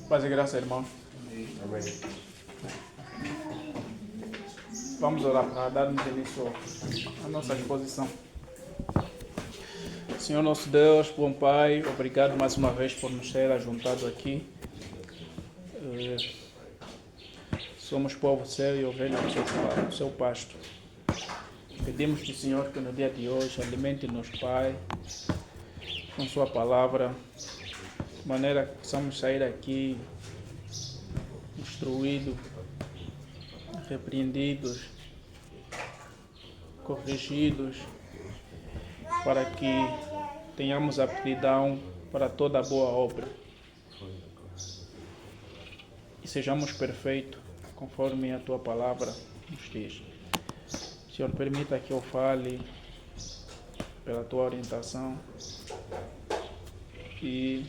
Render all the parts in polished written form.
Paz e graça, irmãos. Vamos orar para darmos início à nossa exposição. Senhor nosso Deus, bom Pai, obrigado mais uma vez por nos ter ajuntado aqui. Somos povo seu e ovelha do seu pasto. Pedimos-te, Senhor, que no dia de hoje alimente-nos, Pai, com sua palavra, de maneira que possamos sair aqui instruídos, repreendidos, corrigidos, para que tenhamos aptidão para toda boa obra e sejamos perfeitos conforme a tua palavra nos diz. Senhor, permita que eu fale pela tua orientação e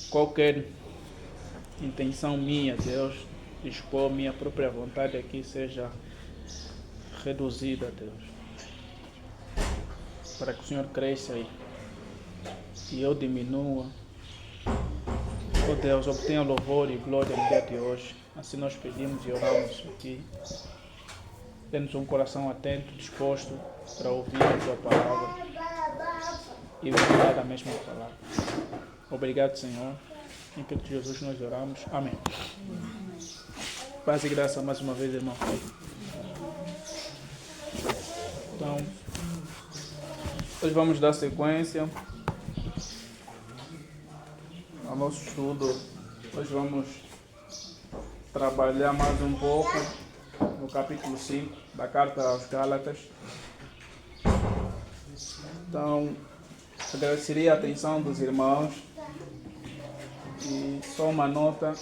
qualquer intenção minha, Deus, de expor minha própria vontade aqui seja reduzida, Deus, para que o Senhor cresça e eu diminua. Oh Deus, obtenha louvor e glória no dia de hoje. Assim nós pedimos e oramos aqui. Temos um coração atento, disposto para ouvir a tua palavra e viver a mesma palavra. Obrigado, Senhor. Em Cristo Jesus nós oramos. Amém. Paz e graça mais uma vez, irmão. Então, hoje vamos dar sequência ao nosso estudo. Hoje vamos trabalhar mais um pouco no capítulo 5 da carta aos Gálatas. Então, agradeceria a atenção dos irmãos e só uma nota,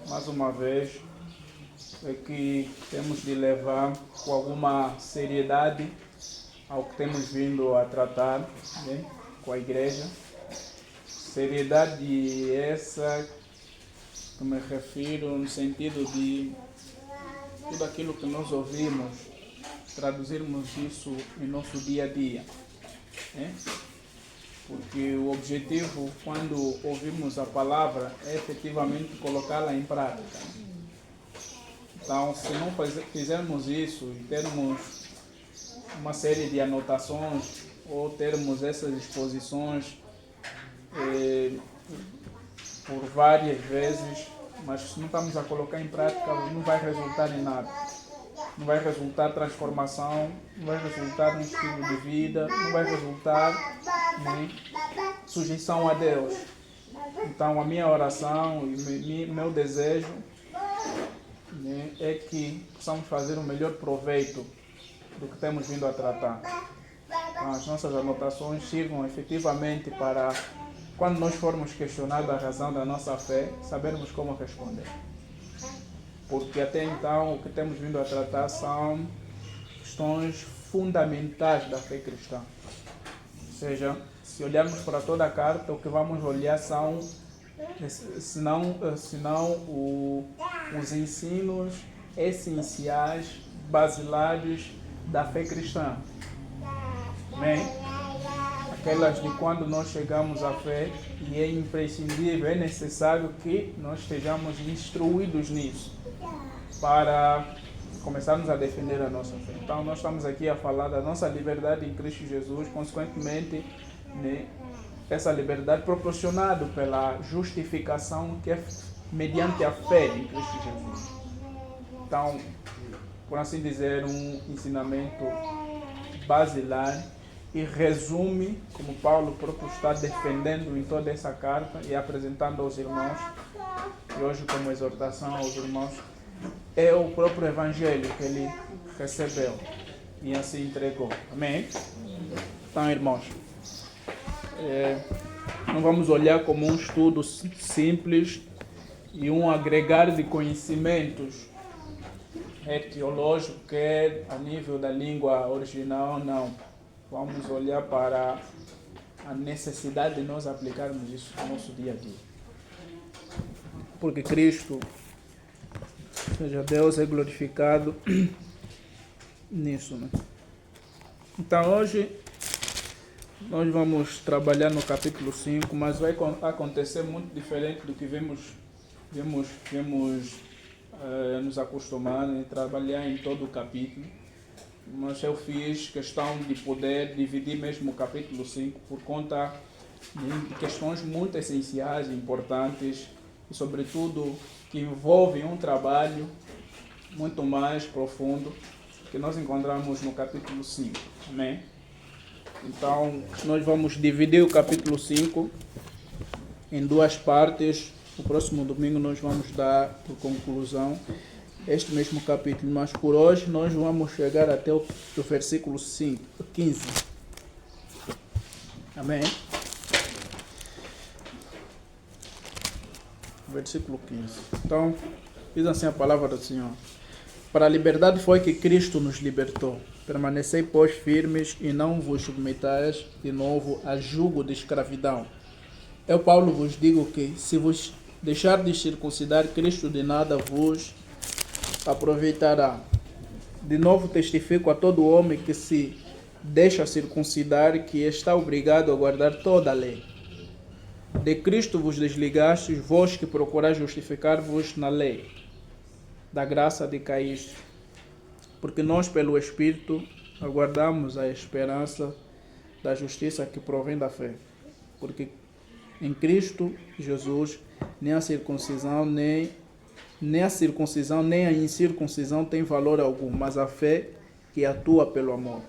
mais uma vez, é que temos de levar com alguma seriedade ao que temos vindo a tratar, né, com a igreja. Seriedade essa que me refiro no sentido de tudo aquilo que nós ouvimos, traduzirmos isso em nosso dia a dia, né? Porque o objetivo, quando ouvimos a palavra, é efetivamente colocá-la em prática. Então, se não fizermos isso e termos uma série de anotações ou termos essas exposições por várias vezes, mas se não estamos a colocar em prática, não vai resultar em nada. Não vai resultar transformação, não vai resultar no estilo de vida, não vai resultar em sujeição a Deus. Então, a minha oração e meu desejo, né, é que possamos fazer o melhor proveito do que temos vindo a tratar. Então, as nossas anotações sirvam efetivamente para, quando nós formos questionados a razão da nossa fé, sabermos como responder. Porque até então o que temos vindo a tratar são questões fundamentais da fé cristã. Ou seja, se olharmos para toda a carta, o que vamos olhar são, senão os ensinos essenciais, basilares da fé cristã. Amém? Aquelas de quando nós chegamos à fé, e é imprescindível, é necessário que nós estejamos instruídos nisso, para começarmos a defender a nossa fé. Então, nós estamos aqui a falar da nossa liberdade em Cristo Jesus, consequentemente, né, essa liberdade proporcionada pela justificação que é mediante a fé em Cristo Jesus. Então, por assim dizer, um ensinamento basilar e resume, como Paulo próprio está defendendo em toda essa carta e apresentando aos irmãos, e hoje como exortação aos irmãos, é o próprio Evangelho que ele recebeu e assim entregou. Amém? Então, irmãos, não vamos olhar como um estudo simples e um agregar de conhecimentos teológicos, quer a nível da língua original, não. Vamos olhar para a necessidade de nós aplicarmos isso no nosso dia a dia. Porque Cristo Ou seja, Deus é glorificado nisso, né? Então hoje nós vamos trabalhar no capítulo 5, mas vai acontecer muito diferente do que vemos nos acostumar a trabalhar em todo o capítulo. Mas eu fiz questão de poder dividir mesmo o capítulo 5 por conta de questões muito essenciais, importantes e sobretudo que envolvem um trabalho muito mais profundo que nós encontramos no capítulo 5. Amém? Então, nós vamos dividir o capítulo 5 em duas partes. No próximo domingo nós vamos dar por conclusão este mesmo capítulo, mas por hoje nós vamos chegar até o versículo 15. Amém? Versículo 15. Então, diz assim a palavra do Senhor. Para a liberdade foi que Cristo nos libertou. Permanecei, pois, firmes e não vos submetais de novo a jugo de escravidão. Eu, Paulo, vos digo que, se vos deixar de circuncidar, Cristo de nada vos aproveitará. De novo testifico a todo homem que se deixa circuncidar que está obrigado a guardar toda a lei. De Cristo vos desligastes, vós que procurais justificar-vos na lei. Da graça de caíste, porque nós pelo Espírito aguardamos a esperança da justiça que provém da fé, porque em Cristo Jesus nem a circuncisão nem a incircuncisão tem valor algum, mas a fé que atua pelo amor.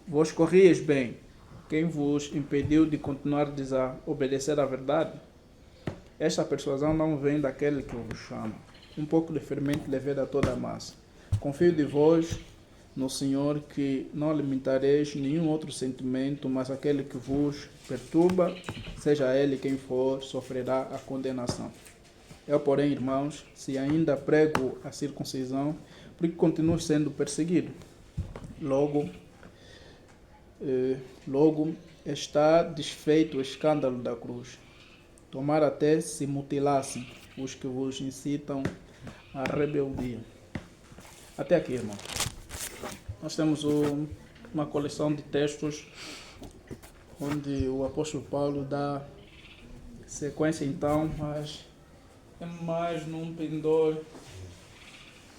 Vós corrieis bem, quem vos impediu de continuar a obedecer à verdade? Esta persuasão não vem daquele que vos chama. Um pouco de fermento levei a toda a massa. Confio de vós no Senhor que não alimentareis nenhum outro sentimento, mas aquele que vos perturba, seja ele quem for, sofrerá a condenação. Eu, porém, irmãos, se ainda prego a circuncisão, porque continuo sendo perseguido. Logo está desfeito o escândalo da cruz. Tomara até se mutilassem os que vos incitam à rebeldia. Até aqui, irmão. Nós temos uma coleção de textos onde o apóstolo Paulo dá sequência, então, mas é mais num pendor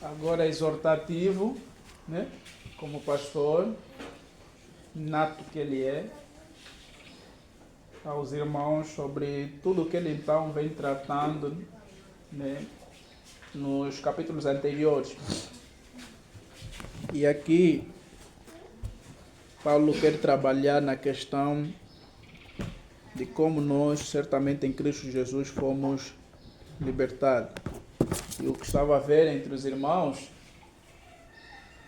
agora exortativo, né? Como pastor nato que ele é, aos irmãos sobre tudo o que ele então vem tratando, né, nos capítulos anteriores. E aqui Paulo quer trabalhar na questão de como nós, certamente em Cristo Jesus, fomos libertados. E o que estava a ver entre os irmãos,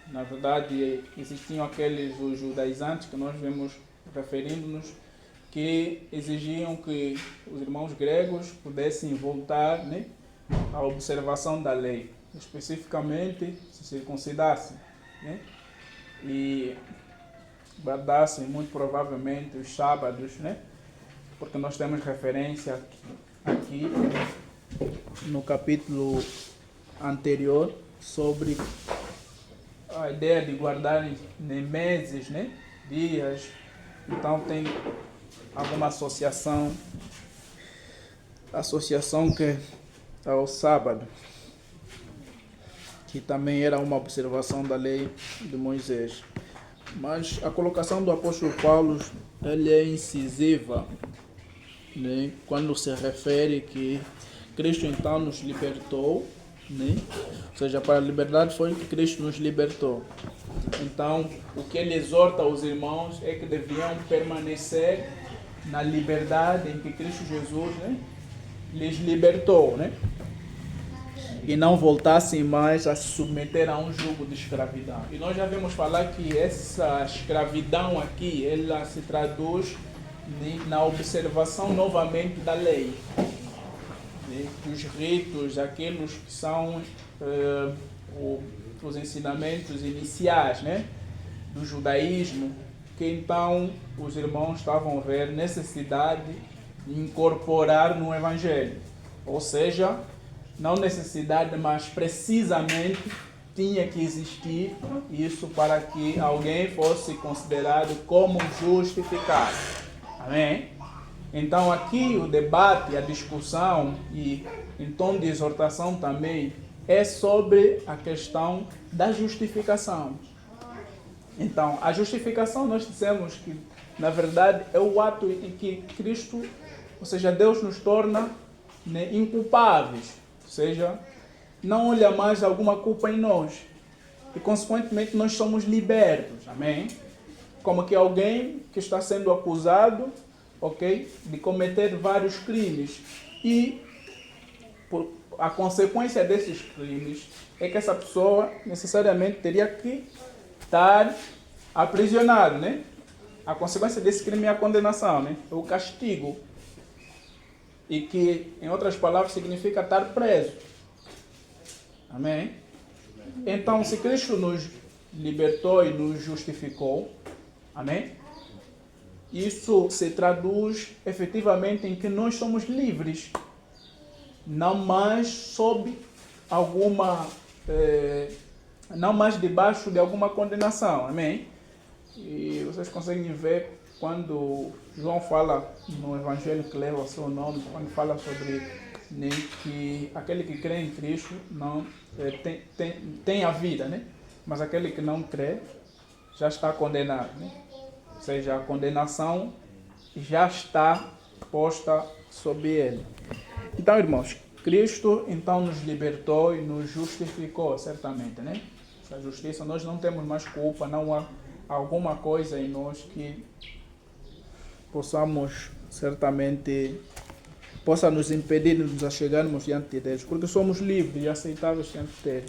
na verdade, existiam os judaizantes que nós vemos referindo-nos, que exigiam que os irmãos gregos pudessem voltar, né, à observação da lei, especificamente se circuncidassem, né, e guardassem muito provavelmente os sábados, né, porque nós temos referência aqui no capítulo anterior sobre a ideia de guardar meses, né, dias. Então tem alguma associação que ao sábado, que também era uma observação da lei de Moisés. Mas a colocação do apóstolo Paulo, ele é incisiva, né, quando se refere que Cristo então nos libertou, né? Ou seja, para a liberdade foi que Cristo nos libertou. Então, o que ele exorta aos irmãos é que deviam permanecer na liberdade em que Cristo Jesus, né, lhes libertou, né? E não voltassem mais a se submeter a um jugo de escravidão. E nós já vimos falar que essa escravidão aqui, ela se traduz na observação novamente da lei, dos ritos, aqueles que são os ensinamentos iniciais, né, do judaísmo, que então os irmãos estavam a ver necessidade de incorporar no Evangelho. Ou seja, Não necessidade, mas precisamente tinha que existir isso para que alguém fosse considerado como justificado. Amém? Então aqui o debate, a discussão e em tom de exortação também é sobre a questão da justificação. Então, a justificação nós dissemos que, na verdade, é o ato em que Cristo, ou seja, Deus nos torna, né, inculpáveis. Ou seja, não olha mais alguma culpa em nós. E, consequentemente, nós somos libertos. Amém? Como que alguém que está sendo acusado, ok, de cometer vários crimes. E a consequência desses crimes é que essa pessoa necessariamente teria que estar aprisionado, né? A consequência desse crime é a condenação, né? É o castigo. E que, em outras palavras, significa estar preso. Amém? Então, se Cristo nos libertou e nos justificou, amém? Isso se traduz efetivamente em que nós somos livres. Não mais sob alguma... não mais debaixo de alguma condenação. Amém? E vocês conseguem ver quando João fala no Evangelho que leva o seu nome, quando fala sobre, né, que aquele que crê em Cristo não, tem a vida, né? Mas aquele que não crê já está condenado. Né? Ou seja, a condenação já está posta sobre ele. Então, irmãos, Cristo então nos libertou e nos justificou, certamente, né? Essa justiça, nós não temos mais culpa, não há alguma coisa em nós que possamos, certamente, possa nos impedir de nos achegarmos diante de Deus, porque somos livres e aceitáveis diante dele.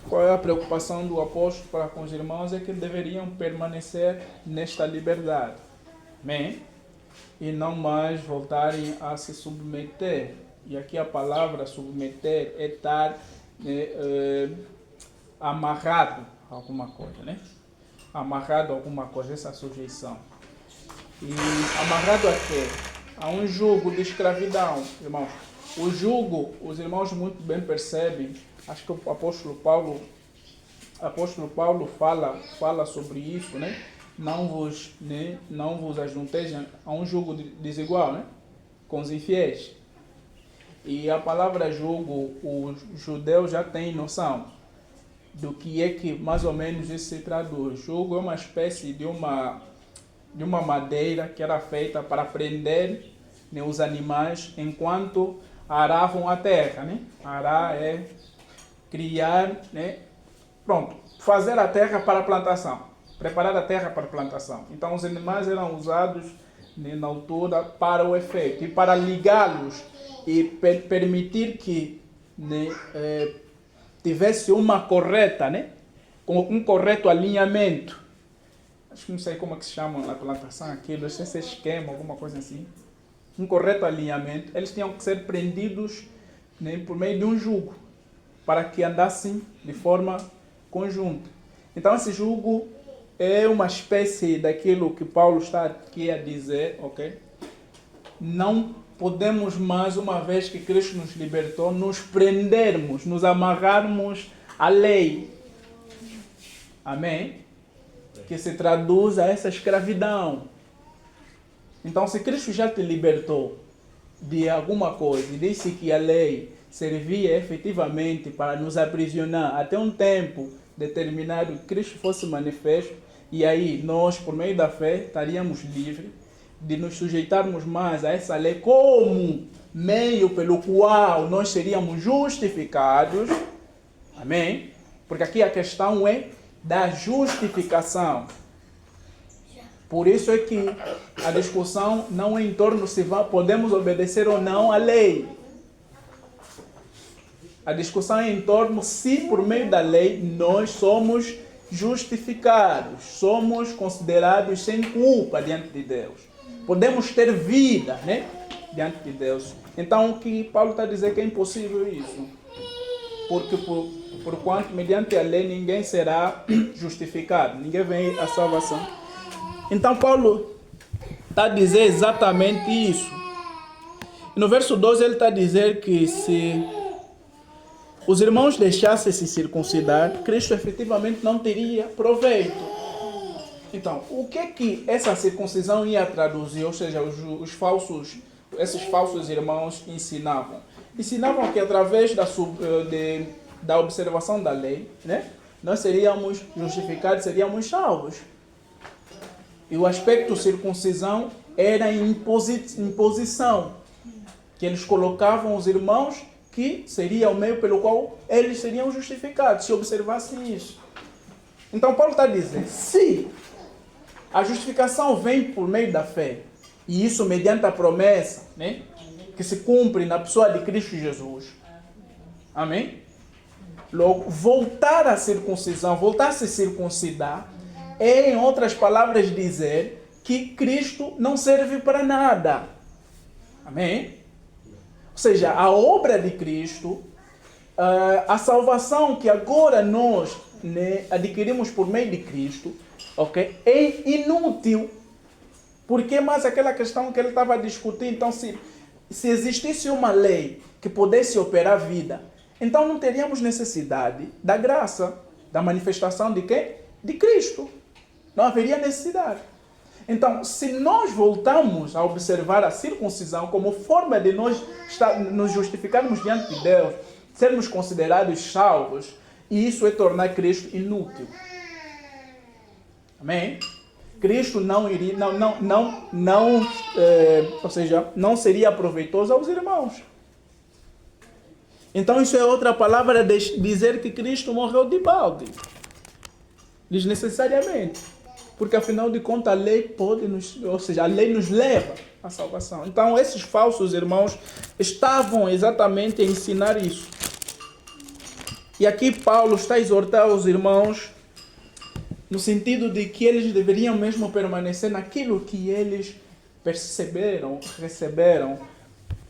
Qual é a preocupação do apóstolo para com os irmãos? É que deveriam permanecer nesta liberdade, amém? E não mais voltarem a se submeter. E aqui a palavra submeter é estar amarrado a alguma coisa, né? Amarrado a alguma coisa, essa sujeição. E amarrado a quê? A um jugo de escravidão, irmãos. O jugo, os irmãos muito bem percebem, acho que o apóstolo Paulo fala sobre isso, né? Não vos ajunteis a um jugo desigual, né? Com os infiéis. E a palavra jugo, o judeu já tem noção do que é que mais ou menos isso se traduz. Jugo é uma espécie de uma madeira que era feita para prender, né, os animais enquanto aravam a terra. Né? Arar é criar, né? Pronto, fazer a terra para a plantação, preparar a terra para a plantação. Então os animais eram usados, né, na altura para o efeito e para ligá-los e permitir que, né, tivesse uma correta, né, um correto alinhamento. Acho que não sei como é que se chama na plantação aquilo, não sei se é esquema, alguma coisa assim. Um correto alinhamento. Eles tinham que ser prendidos, né, por meio de um jugo, para que andassem de forma conjunta. Então esse jugo é uma espécie daquilo que Paulo está aqui a dizer, ok? Não podemos mais, uma vez que Cristo nos libertou, nos prendermos, nos amarrarmos à lei. Amém? Que se traduz a essa escravidão. Então, se Cristo já te libertou de alguma coisa e disse que a lei servia efetivamente para nos aprisionar até um tempo determinado que Cristo fosse manifesto, e aí nós, por meio da fé, estaríamos livres de nos sujeitarmos mais a essa lei como meio pelo qual nós seríamos justificados. Amém? Porque aqui a questão é da justificação. Por isso é que a discussão não é em torno se podemos obedecer ou não à lei. A discussão é em torno se por meio da lei nós somos justificados, somos considerados sem culpa diante de Deus. Podemos ter vida, né, diante de Deus. Então, o que Paulo está a dizer que é impossível isso. Porque por quanto, mediante a lei, ninguém será justificado. Ninguém vem à salvação. Então, Paulo está a dizer exatamente isso. No verso 12, ele está a dizer que se os irmãos deixassem se circuncidar, Cristo efetivamente não teria proveito. Então, o que essa circuncisão ia traduzir? Ou seja, esses falsos irmãos ensinavam? Ensinavam que através da observação da lei, né, nós seríamos justificados, seríamos salvos. E o aspecto circuncisão era imposição, que eles colocavam os irmãos, que seria o meio pelo qual eles seriam justificados, se observassem isso. Então Paulo está dizendo, se a justificação vem por meio da fé, e isso mediante a promessa, né, que se cumpre na pessoa de Cristo Jesus. Amém? Logo, voltar à circuncisão, voltar a se circuncidar, é, em outras palavras, dizer que Cristo não serve para nada. Amém? Ou seja, a obra de Cristo, a salvação que agora nós, né, adquirimos por meio de Cristo, okay, é inútil. Porque mais aquela questão que ele estava discutindo, então se existisse uma lei que pudesse operar a vida, então não teríamos necessidade da graça, da manifestação de quem? De Cristo. Não haveria necessidade. Então, se nós voltamos a observar a circuncisão como forma de nós nos justificarmos diante de Deus, sermos considerados salvos, e isso é tornar Cristo inútil. Amém? Cristo não iria, ou seja, não seria proveitoso aos irmãos. Então isso é outra palavra de dizer que Cristo morreu de balde. Desnecessariamente. Porque afinal de contas a lei a lei nos leva à salvação. Então esses falsos irmãos estavam exatamente a ensinar isso. E aqui Paulo está a exortar os irmãos no sentido de que eles deveriam mesmo permanecer naquilo que eles perceberam, receberam,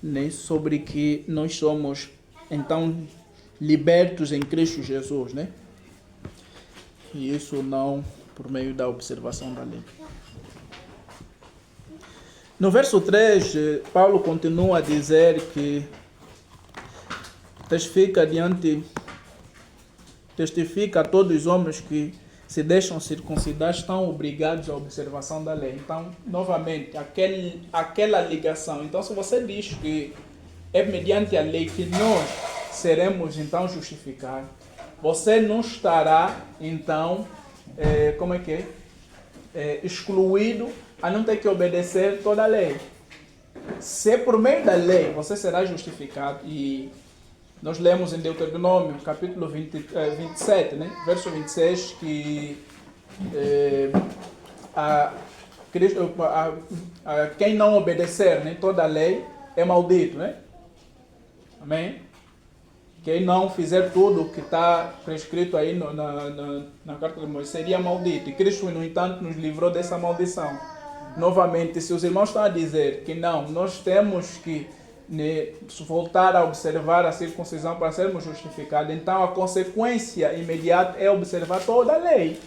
né, sobre que nós somos, então, libertos em Cristo Jesus, né? E isso não por meio da observação da lei. No verso 3, Paulo continua a dizer que testifica a todos os homens que se deixam circuncidar, estão obrigados à observação da lei. Então, novamente, aquela ligação. Então, se você diz que é mediante a lei que nós seremos, então, justificados, você não estará, então, excluído a não ter que obedecer toda a lei. Se por meio da lei você será justificado, e nós lemos em Deuteronômio, capítulo 27, né? Verso 26, que quem não obedecer, né, toda a lei é maldito, né? Amém? Quem não fizer tudo o que está prescrito aí na carta de Moisés seria maldito. E Cristo, no entanto, nos livrou dessa maldição. Novamente, se os irmãos estão a dizer que não, nós temos que voltar a observar a circuncisão para sermos justificados, então a consequência imediata é observar toda a lei.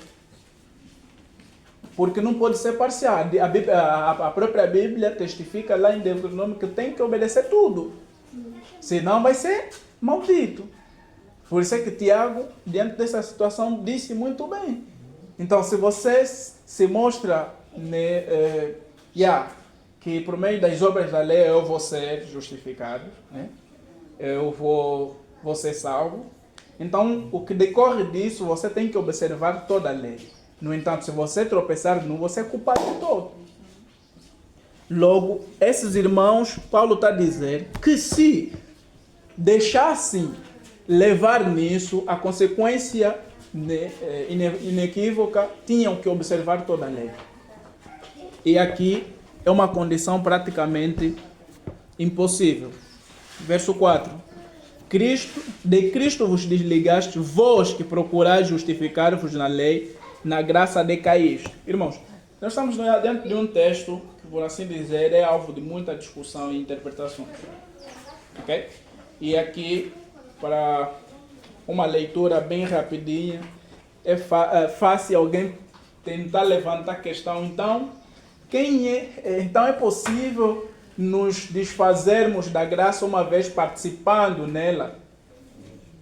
Porque não pode ser parcial. A própria Bíblia testifica lá em Deuteronômio que tem que obedecer tudo. Senão vai ser maldito. Por isso é que Tiago, diante dessa situação, disse muito bem. Então, se você se mostra que por meio das obras da lei eu vou ser justificado, né? Eu vou ser salvo. Então, o que decorre disso, você tem que observar toda a lei. No entanto, se você tropeçar, não, você é culpado de todo. Logo, esses irmãos, Paulo está a dizer que se deixassem levar nisso, a consequência inequívoca, tinham que observar toda a lei. E aqui é uma condição praticamente impossível. Verso 4. De Cristo vos desligaste, vós que procurais justificar-vos na lei, na graça decaíste. Irmãos, nós estamos dentro de um texto que, por assim dizer, é alvo de muita discussão e interpretação. Ok? E aqui, para uma leitura bem rapidinha, é fácil alguém tentar levantar a questão. Então é possível nos desfazermos da graça uma vez participando nela?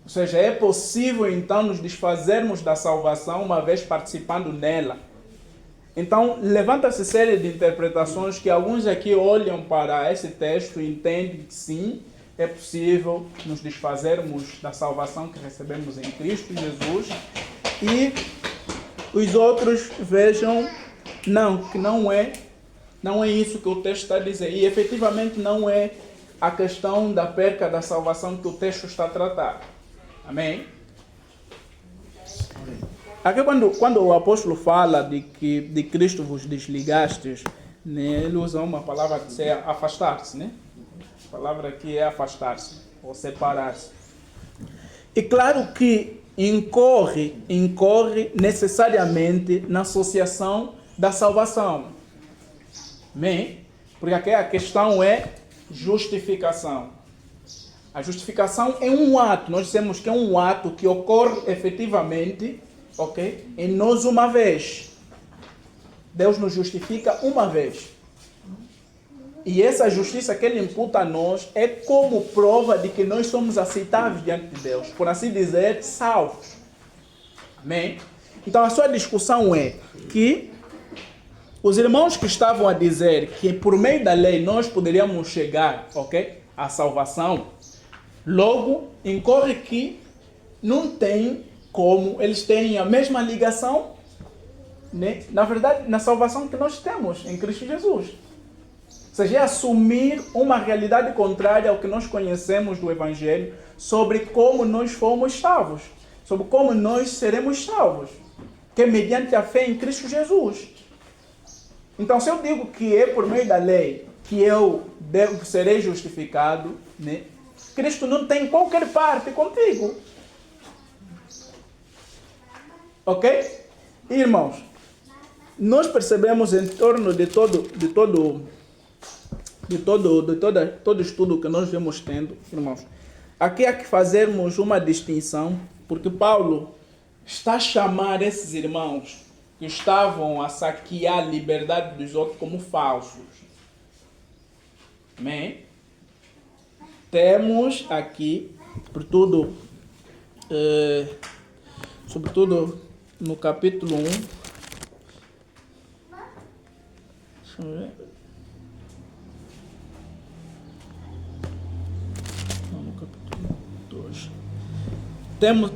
Ou seja, é possível então nos desfazermos da salvação uma vez participando nela. Então, levanta-se série de interpretações que alguns aqui olham para esse texto e entendem que sim, é possível nos desfazermos da salvação que recebemos em Cristo Jesus. E os outros vejam, não, que não é isso que o texto está a dizer. E efetivamente não é a questão da perca da salvação que o texto está a tratar. Amém? Aqui quando o apóstolo fala de que de Cristo vos desligastes, né, ele usa uma palavra que é afastar-se, né? A palavra aqui é afastar-se ou separar-se. E claro que incorre necessariamente na associação da salvação. Amém? Porque aqui a questão é justificação. A justificação é um ato, nós dizemos que é um ato que ocorre efetivamente, ok? Em nós uma vez. Deus nos justifica uma vez. E essa justiça que Ele imputa a nós é como prova de que nós somos aceitáveis diante de Deus. Por assim dizer, salvos. Amém? Então a sua discussão é que os irmãos que estavam a dizer que por meio da lei nós poderíamos chegar, ok, à salvação, logo incorre que não tem como eles têm a mesma ligação, né, na verdade, na salvação que nós temos em Cristo Jesus. Ou seja, é assumir uma realidade contrária ao que nós conhecemos do Evangelho sobre como nós fomos salvos, sobre como nós seremos salvos, que é mediante a fé em Cristo Jesus. Então, se eu digo que é por meio da lei que eu serei justificado, né, Cristo não tem qualquer parte contigo. Ok? Irmãos, nós percebemos em torno de todo estudo que nós vemos tendo, irmãos, aqui há que fazermos uma distinção, porque Paulo está a chamar esses irmãos que estavam a saquear a liberdade dos outros como falsos. Amém? Temos aqui, sobretudo no capítulo 1, deixa eu ver. No capítulo 2.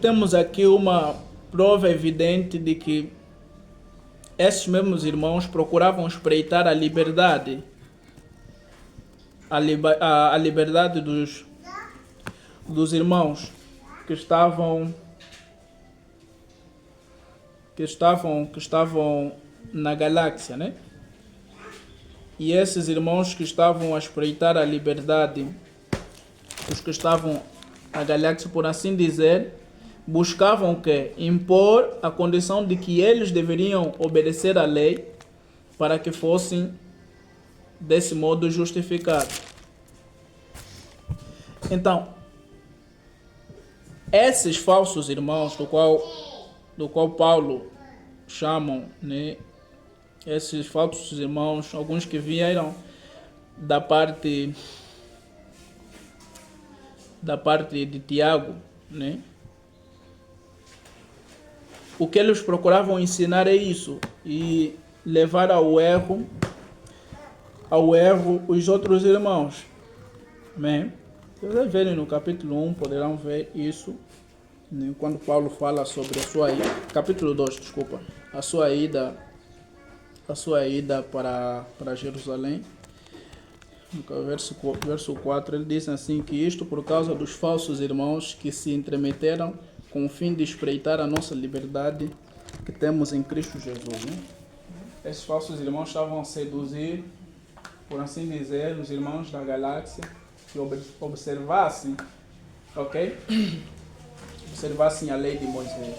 Temos aqui uma prova evidente de que esses mesmos irmãos procuravam espreitar a liberdade, a liberdade dos irmãos que estavam na galáxia, né? E esses irmãos que estavam a espreitar a liberdade, os que estavam na galáxia, por assim dizer, buscavam o quê? Impor a condição de que eles deveriam obedecer à lei para que fossem desse modo justificados. Então, esses falsos irmãos do qual Paulo chamam, né, esses falsos irmãos, alguns que vieram da parte de Tiago, né? O que eles procuravam ensinar é isso, e levar ao erro os outros irmãos. Amém? Se vocês verem no capítulo 1, poderão ver isso, né, quando Paulo fala sobre a sua ida, capítulo 2, desculpa, a sua ida para Jerusalém. No verso 4, ele diz assim, que isto por causa dos falsos irmãos que se entremeteram com o fim de espreitar a nossa liberdade que temos em Cristo Jesus. Né? Esses falsos irmãos estavam a seduzir, por assim dizer, os irmãos da galáxia que observassem, ok? Observassem a lei de Moisés.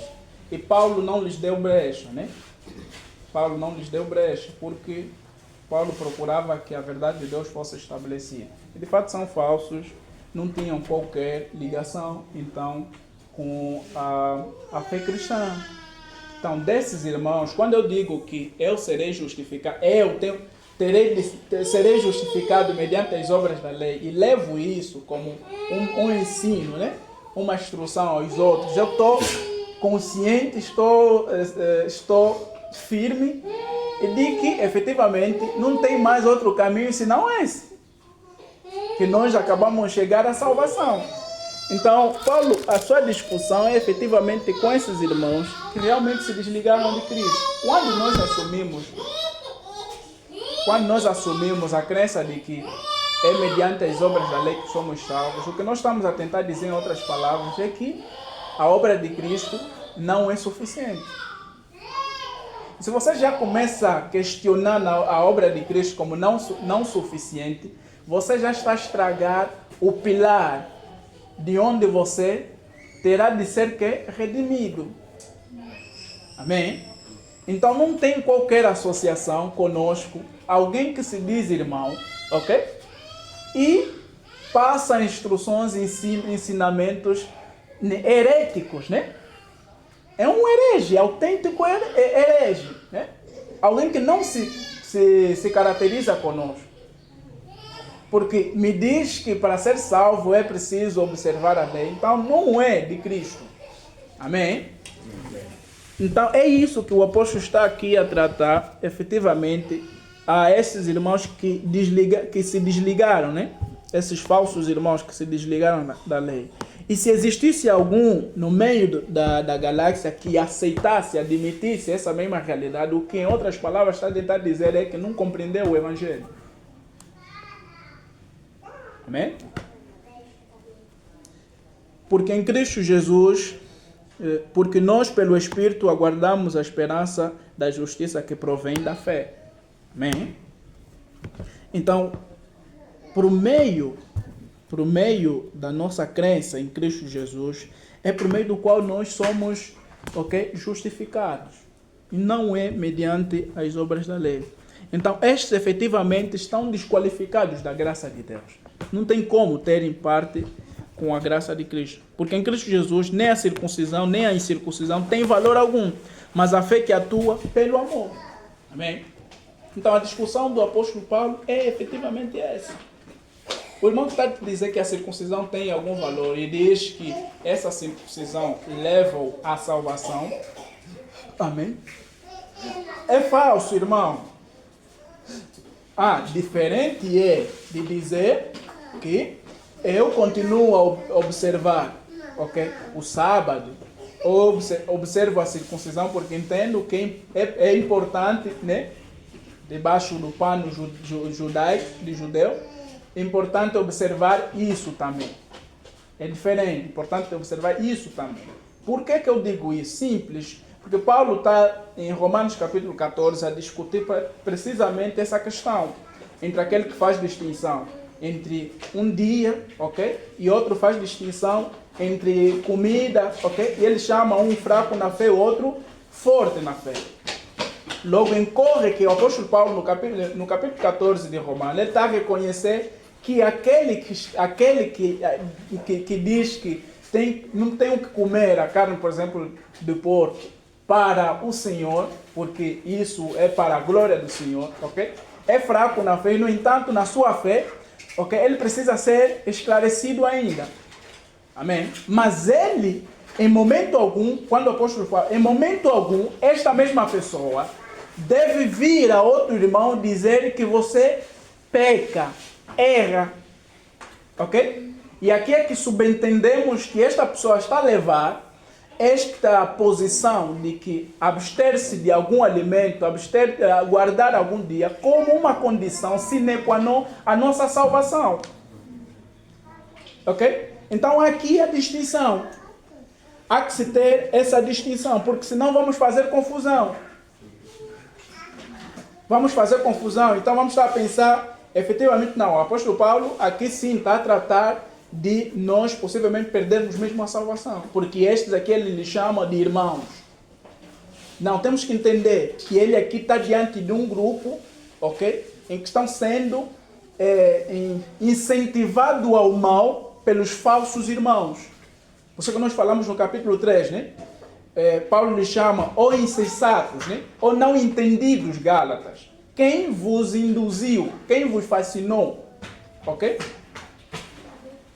E Paulo não lhes deu brecha, né? Paulo não lhes deu brecha, porque Paulo procurava que a verdade de Deus fosse estabelecida. E de fato são falsos, não tinham qualquer ligação, então, com a fé cristã. Então, desses irmãos, quando eu digo que eu serei justificado, serei justificado mediante as obras da lei, e levo isso como um ensino, né? uma instrução aos outros, eu estou consciente, estou firme de que efetivamente não tem mais outro caminho senão esse, que nós acabamos de chegar à salvação. Então, Paulo, a sua discussão é efetivamente com esses irmãos que realmente se desligaram de Cristo. Quando nós assumimos a crença de que é mediante as obras da lei que somos salvos, o que nós estamos a tentar dizer em outras palavras é que a obra de Cristo não é suficiente. Se você já começa a questionar a obra de Cristo como não suficiente, você já está a estragar o pilar de onde você terá de ser redimido. Amém? Então não tem qualquer associação conosco, alguém que se diz irmão, ok? E passa instruções, ensinamentos heréticos, né? É um herege, autêntico herege, né? Alguém que não se caracteriza conosco. Porque me diz que para ser salvo é preciso observar a lei. Então não é de Cristo. Amém? Então é isso que o apóstolo está aqui a tratar, efetivamente, a esses irmãos que se desligaram, né? Esses falsos irmãos que se desligaram da lei. E se existisse algum no meio da galáxia que aceitasse, admitisse essa mesma realidade, o que em outras palavras está a tentar dizer é que não compreendeu o Evangelho. Amém? Porque em Cristo Jesus, porque nós pelo Espírito aguardamos a esperança da justiça que provém da fé. Amém? Então, por meio da nossa crença em Cristo Jesus, é por meio do qual nós somos, justificados. E não é mediante as obras da lei. Então, estes efetivamente estão desqualificados da graça de Deus. Não tem como terem parte com a graça de Cristo. Porque em Cristo Jesus, nem a circuncisão, nem a incircuncisão tem valor algum. Mas a fé que atua pelo amor. Amém? Então, a discussão do apóstolo Paulo é efetivamente essa. O irmão está a dizer que a circuncisão tem algum valor e diz que essa circuncisão leva-o à salvação. Amém? É falso, irmão. Diferente é de dizer que eu continuo a observar, o sábado, observo a circuncisão porque entendo que é importante, né? Debaixo do pano judaico, de judeu, é importante observar isso também. É diferente, é importante observar isso também. Por que eu digo isso? Simples. Porque Paulo está em Romanos capítulo 14 a discutir precisamente essa questão. Entre aquele que faz distinção entre um dia, e outro faz distinção entre comida, e ele chama um fraco na fé, o outro forte na fé. Logo incorre que o apóstolo Paulo, no capítulo 14 de Romanos, ele está a reconhecer que aquele que diz que não tem que comer a carne, por exemplo, de porco para o Senhor, porque isso é para a glória do Senhor, é fraco na fé, no entanto, na sua fé, ele precisa ser esclarecido ainda. Amém? Mas ele, em momento algum, quando o apóstolo fala, em momento algum, esta mesma pessoa deve vir a outro irmão dizer que você peca, erra. E aqui é que subentendemos que esta pessoa está a levar esta posição de que abster-se de algum alimento, guardar algum dia, como uma condição sine qua non a nossa salvação. Então aqui a distinção. Há que se ter essa distinção, porque senão vamos fazer confusão. Então vamos estar a pensar, efetivamente não, o apóstolo Paulo aqui sim está a tratar de nós possivelmente perdermos mesmo a salvação. Porque estes aqui ele lhe chama de irmãos. Não, temos que entender que ele aqui está diante de um grupo, em que estão sendo incentivados ao mal pelos falsos irmãos. Por isso que nós falamos no capítulo 3, né? Paulo lhe chama ou insensatos, né? Ou não entendidos Gálatas. Quem vos induziu? Quem vos fascinou?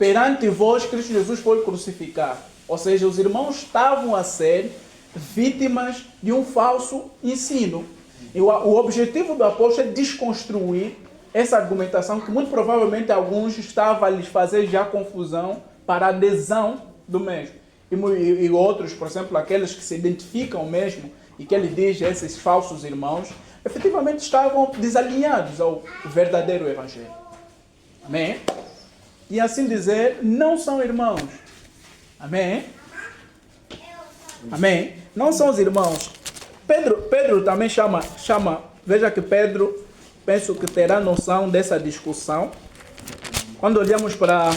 perante vós Cristo Jesus foi crucificado. Ou seja, os irmãos estavam a ser vítimas de um falso ensino. E o objetivo do apóstolo é desconstruir essa argumentação que muito provavelmente alguns estavam a lhes fazer já confusão para a adesão do mesmo. E outros, por exemplo, aqueles que se identificam mesmo e que ele diz esses falsos irmãos, efetivamente estavam desalinhados ao verdadeiro evangelho. Amém? E assim dizer, não são irmãos. Amém? Amém? Não são os irmãos. Pedro também chama, veja que Pedro, penso que terá noção dessa discussão. Quando olhamos para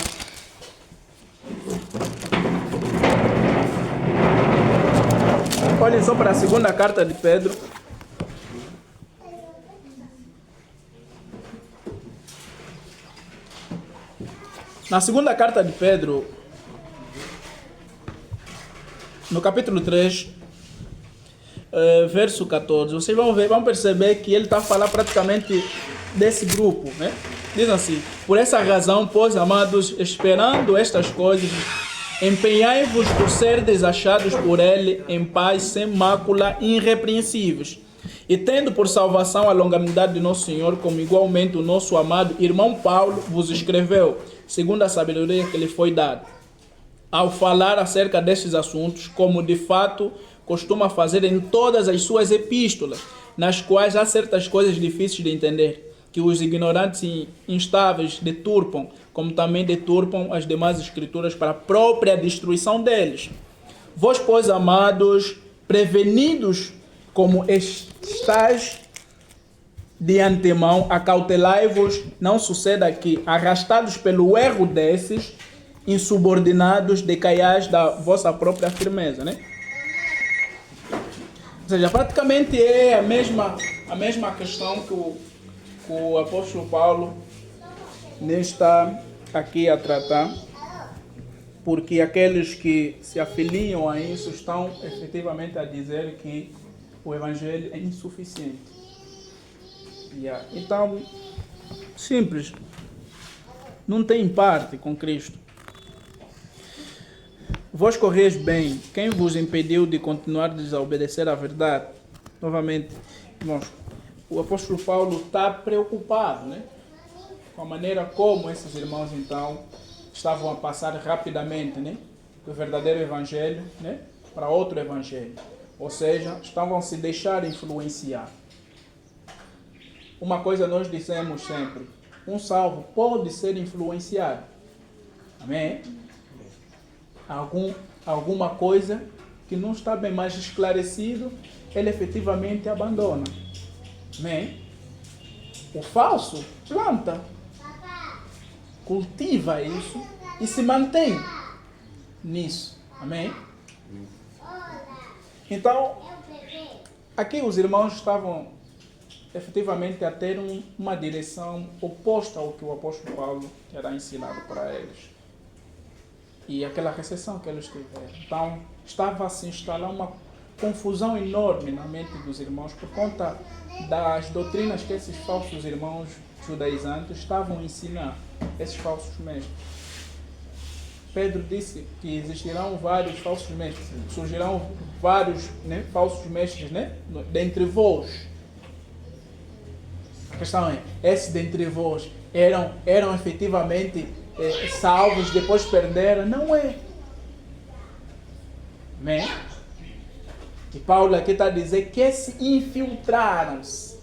olhem só para a segunda carta de Pedro. Na segunda carta de Pedro, no capítulo 3, verso 14, vocês vão perceber que ele está a falar praticamente desse grupo, né? Diz assim: por essa razão, pois, amados, esperando estas coisas, empenhai-vos por serdes achados por ele em paz, sem mácula, irrepreensíveis, e tendo por salvação a longanimidade de nosso Senhor, como igualmente o nosso amado irmão Paulo vos escreveu, segundo a sabedoria que lhe foi dada, ao falar acerca destes assuntos, como de fato costuma fazer em todas as suas epístolas, nas quais há certas coisas difíceis de entender, que os ignorantes e instáveis deturpam, como também deturpam as demais escrituras para a própria destruição deles. Vós, pois, amados, prevenidos como estáis de antemão, acautelai-vos, não suceda que, arrastados pelo erro desses, insubordinados, decaiais da vossa própria firmeza, né? Ou seja, praticamente é a mesma questão que o apóstolo Paulo está aqui a tratar, porque aqueles que se afiliam a isso estão efetivamente a dizer que o evangelho é insuficiente. Então, simples, não tem parte com Cristo. Vós correis bem, quem vos impediu de continuar a desobedecer à verdade? Novamente, irmãos, o apóstolo Paulo está preocupado, né, com a maneira como esses irmãos então estavam a passar rapidamente, né, do verdadeiro evangelho, né, para outro evangelho. Ou seja, estavam a se deixar influenciar. Uma coisa nós dissemos sempre: um salvo pode ser influenciado. Amém? Alguma coisa que não está bem mais esclarecido, ele efetivamente abandona. Amém? O falso planta, cultiva isso e se mantém nisso. Amém? Então, aqui os irmãos estavam efetivamente a ter uma direção oposta ao que o apóstolo Paulo era ensinado para eles. E aquela recessão que eles tiveram. Então, estava a se instalar uma confusão enorme na mente dos irmãos por conta das doutrinas que esses falsos irmãos judaizantes estavam a ensinar, esses falsos mestres. Pedro disse que existirão vários falsos mestres, surgirão vários, né, falsos mestres, né, dentre vós. A questão é, esses dentre vós eram efetivamente salvos, depois perderam? Não é. Amém? E Paulo aqui está a dizer que se infiltraram-se.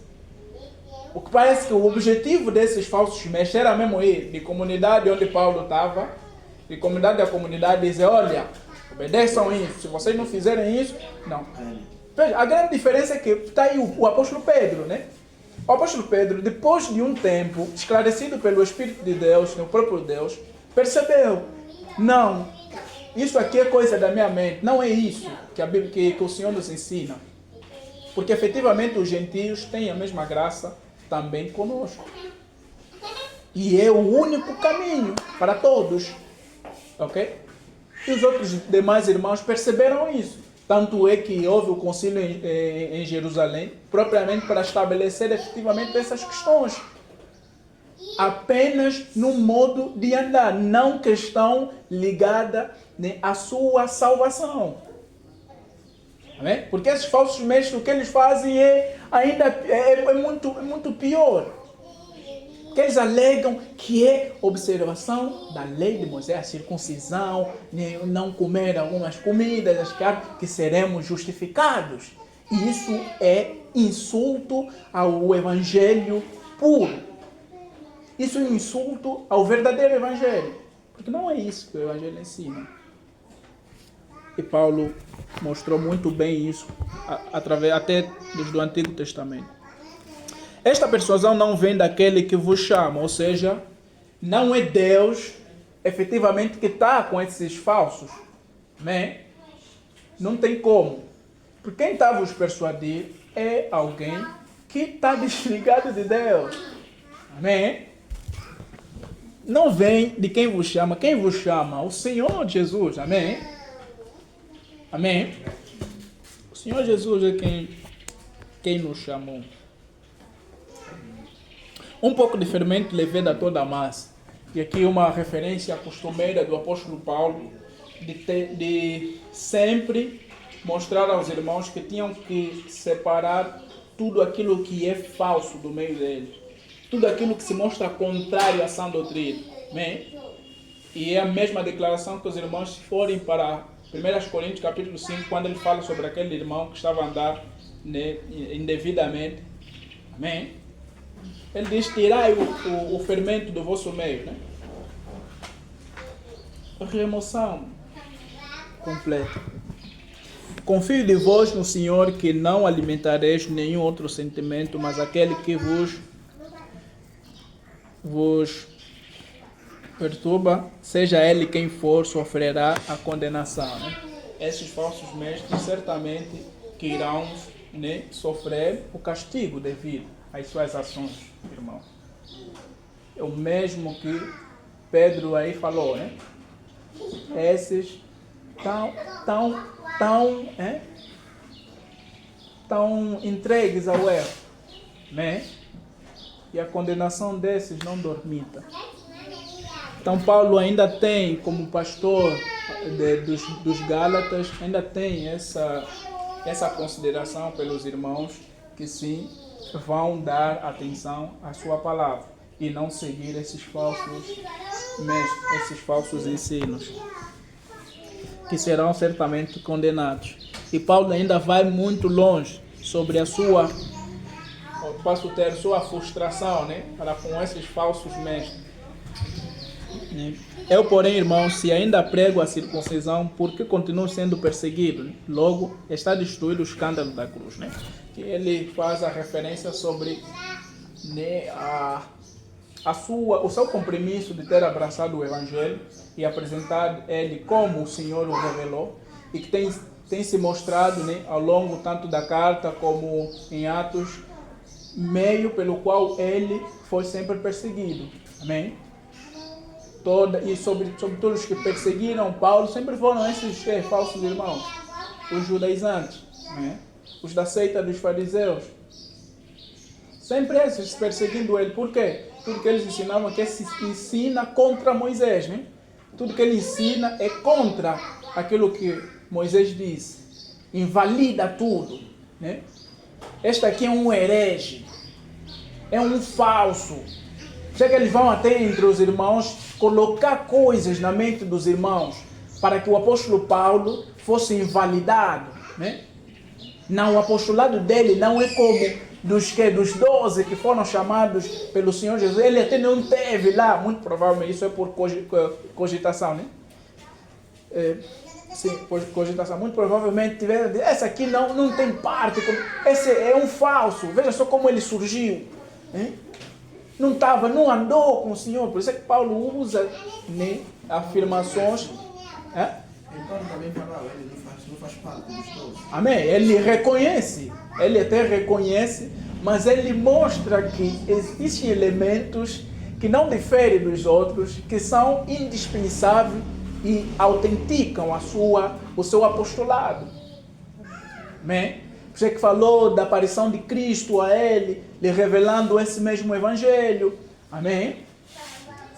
O que parece que o objetivo desses falsos mestres era mesmo ir de comunidade onde Paulo estava, de comunidade a comunidade, dizer: olha, obedeçam isso, se vocês não fizerem isso, não. Veja, a grande diferença é que está aí o apóstolo Pedro, né? O apóstolo Pedro, depois de um tempo, esclarecido pelo Espírito de Deus, o próprio Deus, percebeu: não, isso aqui é coisa da minha mente, não é isso que a Bíblia, que o Senhor nos ensina. Porque efetivamente os gentios têm a mesma graça também conosco. E é o único caminho para todos. Ok? E os outros demais irmãos perceberam isso. Tanto é que houve o concílio em Jerusalém, propriamente para estabelecer efetivamente essas questões. apenas no modo de andar, não questão ligada, né, à sua salvação. Amém? Porque esses falsos mestres, o que eles fazem é muito pior. Que eles alegam que é observação da lei de Moisés, a circuncisão, não comer algumas comidas, as carnes, que seremos justificados. E isso é insulto ao evangelho puro. Isso é um insulto ao verdadeiro evangelho. Porque não é isso que o evangelho ensina. E Paulo mostrou muito bem isso, através até desde o Antigo Testamento. Esta persuasão não vem daquele que vos chama, ou seja, não é Deus efetivamente que está com esses falsos. Amém? Não tem como. Porque quem está a vos persuadir é alguém que está desligado de Deus. Amém? Não vem de quem vos chama. Quem vos chama? O Senhor Jesus. Amém? Amém? O Senhor Jesus é quem nos chamou. Um pouco de fermento leveda toda a massa. E aqui uma referência costumeira do apóstolo Paulo de sempre mostrar aos irmãos que tinham que separar tudo aquilo que é falso do meio deles. Tudo aquilo que se mostra contrário à sã doutrina. Amém? E é a mesma declaração que os irmãos forem para 1 Coríntios capítulo 5, quando ele fala sobre aquele irmão que estava a andar, né, indevidamente. Amém? Ele diz, tirai o fermento do vosso meio. Né? Remoção completa. Confio de vós no Senhor que não alimentareis nenhum outro sentimento, mas aquele que vos perturba, seja ele quem for, sofrerá a condenação. Né? Esses falsos mestres certamente que irão, né, sofrer o castigo devido às suas ações, irmão. É o mesmo que Pedro aí falou, né? Esses tão entregues ao erro, né? E a condenação desses não dormita. Então Paulo ainda tem, como pastor dos Gálatas, ainda tem essa consideração pelos irmãos que sim vão dar atenção à sua palavra e não seguir esses falsos mestres, esses falsos ensinos, que serão certamente condenados. E Paulo ainda vai muito longe sobre a sua frustração, né, para com esses falsos mestres. Eu, porém, irmãos, se ainda prego a circuncisão, por que continuo sendo perseguido? Logo, está destruído o escândalo da cruz. Né? Que ele faz a referência sobre, né, o seu compromisso de ter abraçado o Evangelho e apresentado ele como o Senhor o revelou, e que tem se mostrado, né, ao longo tanto da carta como em Atos, meio pelo qual ele foi sempre perseguido. Amém? E sobre todos os que perseguiram Paulo, sempre foram esses falsos irmãos, os judaizantes, né? Os da seita dos fariseus, sempre esses perseguindo ele. Por quê? Tudo que eles ensinavam que se ensina contra Moisés, né? Tudo que ele ensina é contra aquilo que Moisés disse, invalida tudo, né? Este aqui é um herege, é um falso. Chega, eles vão até entre os irmãos colocar coisas na mente dos irmãos para que o apóstolo Paulo fosse invalidado, né? Não, o apostolado dele não é como dos 12 que foram chamados pelo Senhor Jesus. Ele até não teve lá, muito provavelmente, isso é por cogitação, né? Sim, por cogitação, muito provavelmente tiveram, essa aqui não tem parte, esse é um falso, veja só como ele surgiu, né? Não andou com o Senhor. Por isso é que Paulo usa, né, afirmações. Então também falava, ele não faz parte dos 12. Amém? Ele reconhece, ele até reconhece, mas ele mostra que existem elementos que não diferem dos outros, que são indispensáveis e autenticam o seu apostolado. Amém? Você que falou da aparição de Cristo a ele, lhe revelando esse mesmo evangelho. Amém?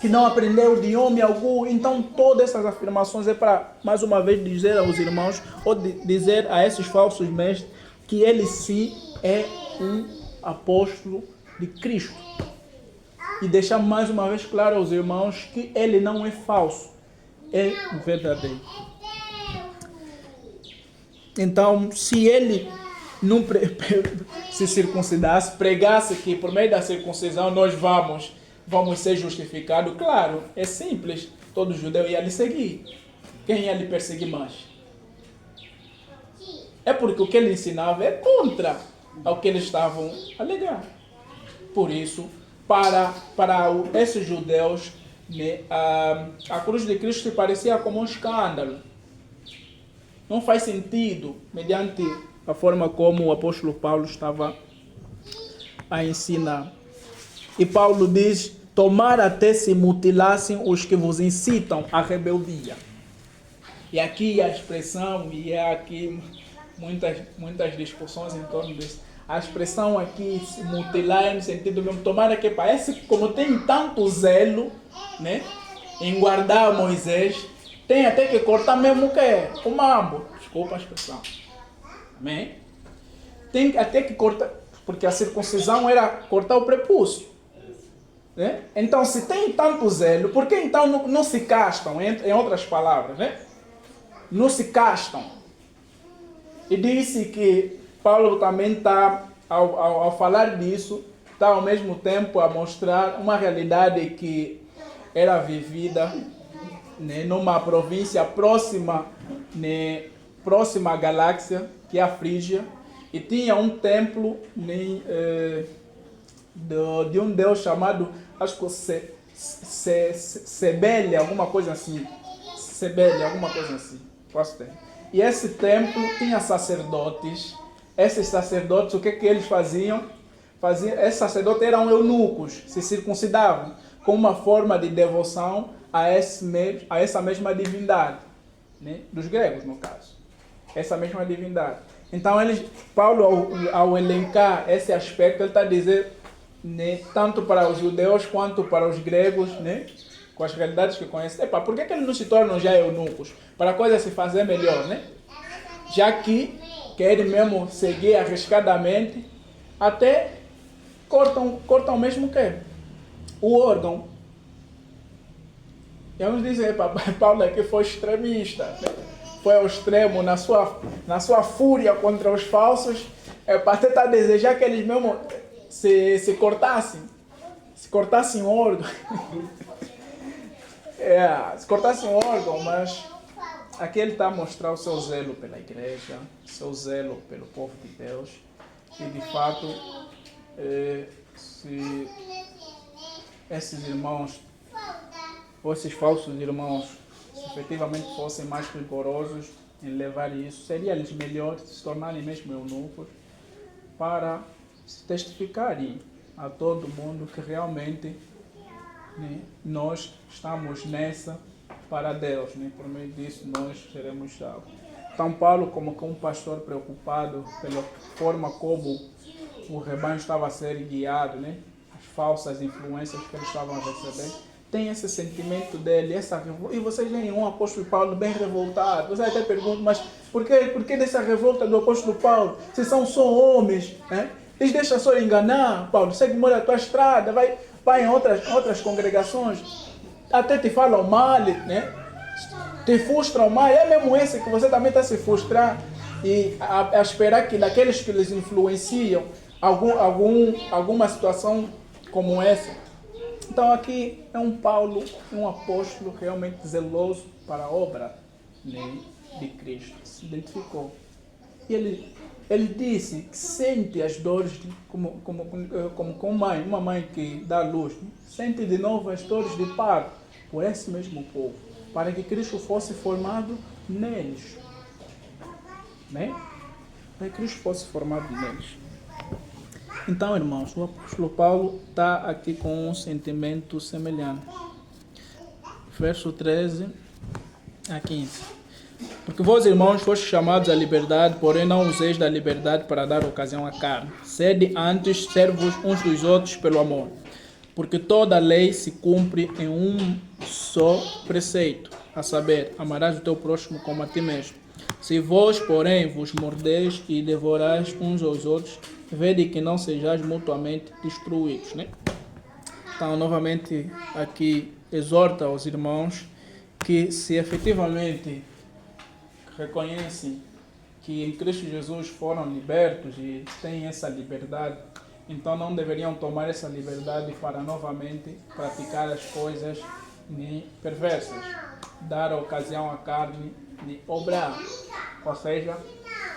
que não aprendeu de homem algum. Então, todas essas afirmações é para, mais uma vez, dizer aos irmãos, ou dizer a esses falsos mestres, que ele sim é um apóstolo de Cristo. E deixar mais uma vez claro aos irmãos que ele não é falso, é verdadeiro. Então, se ele não se circuncidasse, pregasse que por meio da circuncisão nós vamos ser justificados, claro, é simples, todo judeu ia lhe seguir. Quem ia lhe perseguir mais? É porque o que ele ensinava é contra ao que eles estavam a alegar. Por isso, para esses judeus, né, a cruz de Cristo se parecia como um escândalo. Não faz sentido, mediante a forma como o apóstolo Paulo estava a ensinar. E Paulo diz: tomara até se mutilassem os que vos incitam à rebeldia. E aqui a expressão, e é aqui muitas discussões em torno disso. A expressão aqui, se mutilar, é no sentido mesmo, tomara que parece que como tem tanto zelo, né, em guardar Moisés, tem até que cortar mesmo o que? O mambo. Desculpa a expressão. Amém? Tem até que cortar, porque a circuncisão era cortar o prepúcio. Né? Então, se tem tanto zelo, por que então não se castam? Em outras palavras, né? Não se castam. E disse que Paulo também está, ao falar disso, está ao mesmo tempo a mostrar uma realidade que era vivida, né, numa província próxima, né, próxima à galáxia, que é a Frígia, e tinha um templo, né, de um deus chamado, acho que Cebele, alguma coisa assim. Cebele, alguma coisa assim. Posso ter. E esse templo tinha sacerdotes. Esses sacerdotes, o que eles faziam? Esses sacerdotes eram eunucos, se circuncidavam, com uma forma de devoção a essa mesma divindade, né? Dos gregos, no caso. Essa mesma divindade. Então, Paulo, ao elencar esse aspecto, ele está a dizer, né, tanto para os judeus quanto para os gregos, né, com as realidades que conhecem. Por que eles não se tornam já eunucos? Para a coisa se fazer melhor, né? Já que querem mesmo seguir arriscadamente, até cortam mesmo o quê? O órgão. E vamos dizer, Paulo aqui foi extremista, né? Foi ao extremo na sua fúria contra os falsos, para tentar desejar que eles mesmo se cortassem o órgão. Se cortassem o órgão, mas aqui ele está a mostrar o seu zelo pela igreja, o seu zelo pelo povo de Deus. E de fato, se esses irmãos, ou esses falsos irmãos, se efetivamente fossem mais rigorosos em levar isso, seria-lhes melhor se tornarem mesmo eunucos para testificarem a todo mundo que realmente, né, nós estamos nessa para Deus, né? Por meio disso nós seremos salvos. Então Paulo, como um pastor preocupado pela forma como o rebanho estava a ser guiado, né? As falsas influências que eles estavam a receber, tem esse sentimento dele, e vocês veem um apóstolo Paulo bem revoltado. Você até pergunta, mas por que dessa revolta do apóstolo Paulo? Se são só homens, né? Eles deixam só enganar, Paulo, segue a tua estrada, vai em outras congregações, até te falam mal, né? Te frustram mal, é mesmo esse que você também está a se frustrar e a esperar que daqueles que eles influenciam alguma situação como essa. Então aqui é um Paulo, um apóstolo realmente zeloso para a obra, né, de Cristo, se identificou. E ele disse que sente as dores, como uma mãe que dá luz, né? Sente de novo as dores de parto por esse mesmo povo, para que Cristo fosse formado neles. Né? Para que Cristo fosse formado neles. Então, irmãos, o apóstolo Paulo está aqui com um sentimento semelhante. Verso 13 a 15. Porque vós, irmãos, fostes chamados à liberdade, porém não useis da liberdade para dar ocasião à carne. Sede antes servos uns dos outros pelo amor. Porque toda a lei se cumpre em um só preceito, a saber, amarás o teu próximo como a ti mesmo. Se vós, porém, vos mordeis e devorais uns aos outros, vede que não sejais mutuamente destruídos, né? Então, novamente, aqui exorta aos irmãos que se efetivamente reconhecem que em Cristo Jesus foram libertos e têm essa liberdade, então não deveriam tomar essa liberdade para novamente praticar as coisas perversas, dar ocasião à carne de obrar, ou seja,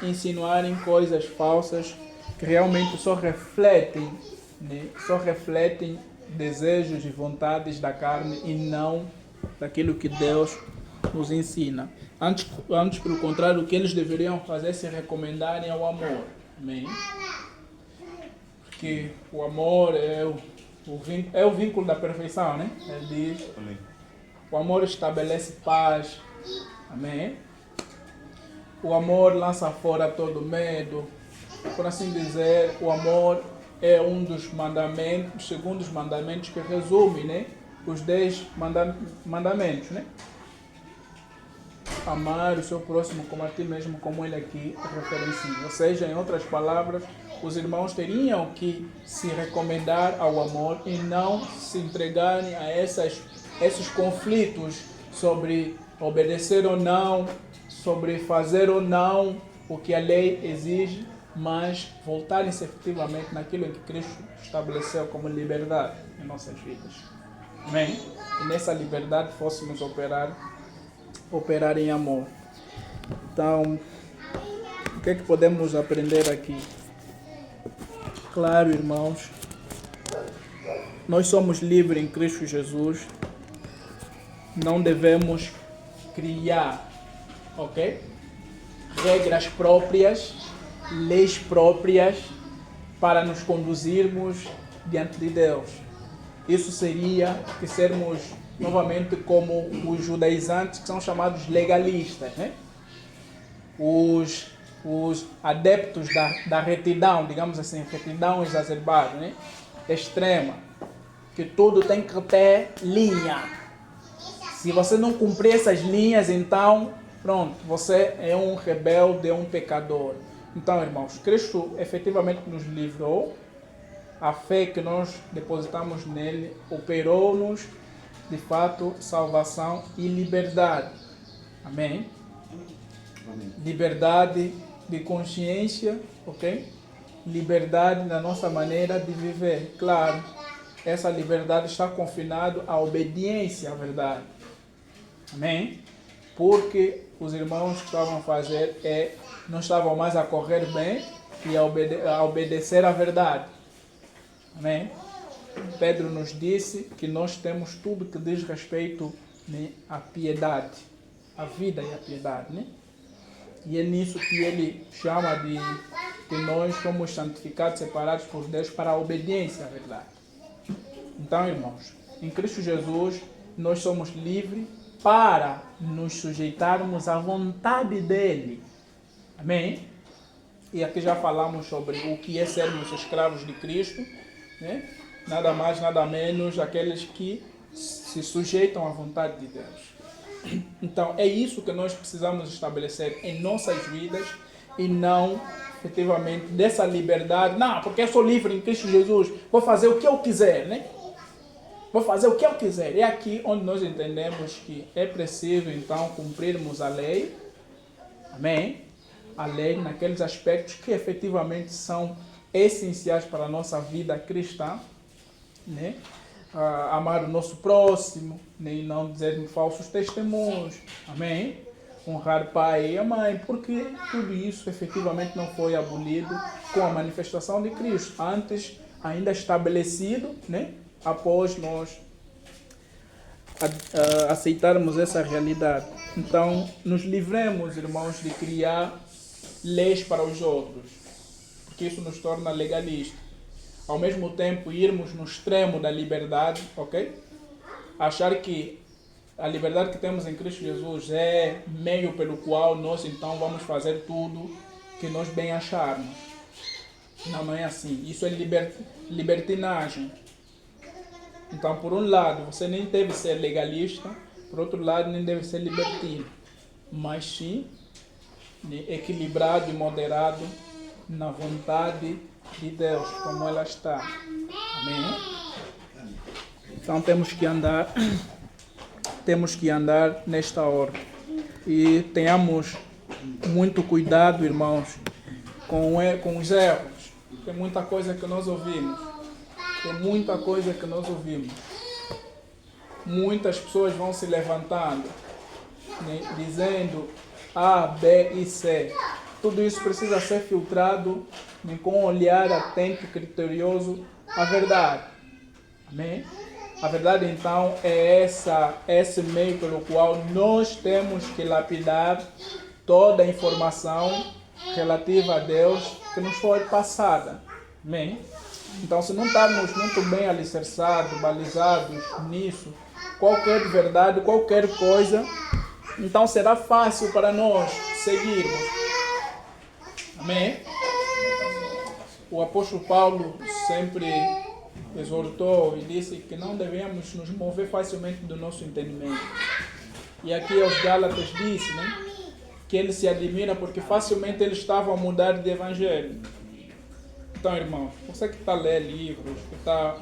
insinuarem coisas falsas que realmente só refletem desejos e vontades da carne e não daquilo que Deus nos ensina. Antes, pelo contrário, o que eles deveriam fazer é se recomendarem ao amor. Amém? Porque o amor é o vínculo da perfeição, né? Ele diz, amém. O amor estabelece paz. Amém? O amor lança fora todo medo. Por assim dizer, o amor é um dos mandamentos, segundo os mandamentos que resume, né, os 10 mandamentos, né? Amar o seu próximo como a ti mesmo, como ele aqui referencia. Ou seja, em outras palavras, os irmãos teriam que se recomendar ao amor e não se entregarem a esses conflitos sobre obedecer ou não, sobre fazer ou não o que a lei exige, mas voltarem-se efetivamente naquilo que Cristo estabeleceu como liberdade em nossas vidas. Amém? E nessa liberdade fôssemos operar em amor. Então, o que é que podemos aprender aqui? Claro, irmãos, nós somos livres em Cristo Jesus. Não devemos criar, ok? Regras próprias, leis próprias para nos conduzirmos diante de Deus. Isso seria que sermos novamente como os judaizantes, que são chamados legalistas, né? Os adeptos da retidão, digamos assim, retidão exacerbada, né? Extrema, que tudo tem que ter linha. Se você não cumprir essas linhas, então, pronto, você é um rebelde, é um pecador. Então, irmãos, Cristo efetivamente nos livrou. A fé que nós depositamos nele operou-nos, de fato, salvação e liberdade. Amém? Amém. Liberdade de consciência, ok? Liberdade na nossa maneira de viver. Claro, essa liberdade está confinada à obediência à verdade. Amém? Porque os irmãos que estavam a fazer não estavam mais a correr bem e a obedecer à verdade. Amém? Pedro nos disse que nós temos tudo que diz respeito, né, à piedade, à vida e à piedade, né? E é nisso que ele chama de que nós somos santificados, separados por Deus para a obediência à verdade. Então, irmãos, em Cristo Jesus nós somos livres para nos sujeitarmos à vontade dele. Amém? E aqui já falamos sobre o que é sermos escravos de Cristo, né? Nada mais, nada menos aqueles que se sujeitam à vontade de Deus. Então, é isso que nós precisamos estabelecer em nossas vidas e não, efetivamente, dessa liberdade. Não, porque eu sou livre em Cristo Jesus, vou fazer o que eu quiser, né? Vou fazer o que eu quiser. É aqui onde nós entendemos que é preciso, então, cumprirmos a lei. Amém? A lei naqueles aspectos que efetivamente são essenciais para a nossa vida cristã, né? Amar o nosso próximo, né? E não dizer falsos testemunhos. Amém? Honrar pai e a mãe, porque tudo isso efetivamente não foi abolido com a manifestação de Cristo. Antes, ainda estabelecido, né? Após nós aceitarmos essa realidade. Então, nos livremos, irmãos, de criar leis para os outros, porque isso nos torna legalistas. Ao mesmo tempo, irmos no extremo da liberdade, ok? Achar que a liberdade que temos em Cristo Jesus é meio pelo qual nós, então, vamos fazer tudo que nós bem acharmos. Não é assim. Isso é libertinagem. Então, por um lado, você nem deve ser legalista, por outro lado, nem deve ser libertino, mas sim equilibrado e moderado na vontade de Deus, como ela está. Amém? Então temos que andar nesta ordem. E tenhamos muito cuidado, irmãos, com os erros. Tem muita coisa que nós ouvimos. Muitas pessoas vão se levantando, né, dizendo A, B e C. Tudo isso precisa ser filtrado, né, com um olhar atento e criterioso à verdade. Amém? A verdade, então, é esse meio pelo qual nós temos que lapidar toda a informação relativa a Deus que nos foi passada. Amém? Então, se não estamos muito bem alicerçados, balizados nisso, qualquer verdade, qualquer coisa, então será fácil para nós seguirmos. Amém? O apóstolo Paulo sempre exortou e disse que não devemos nos mover facilmente do nosso entendimento. E aqui aos Gálatas disse, né, que ele se admira porque facilmente eles estavam a mudar de evangelho. Então, irmão, você que está a ler livros, que está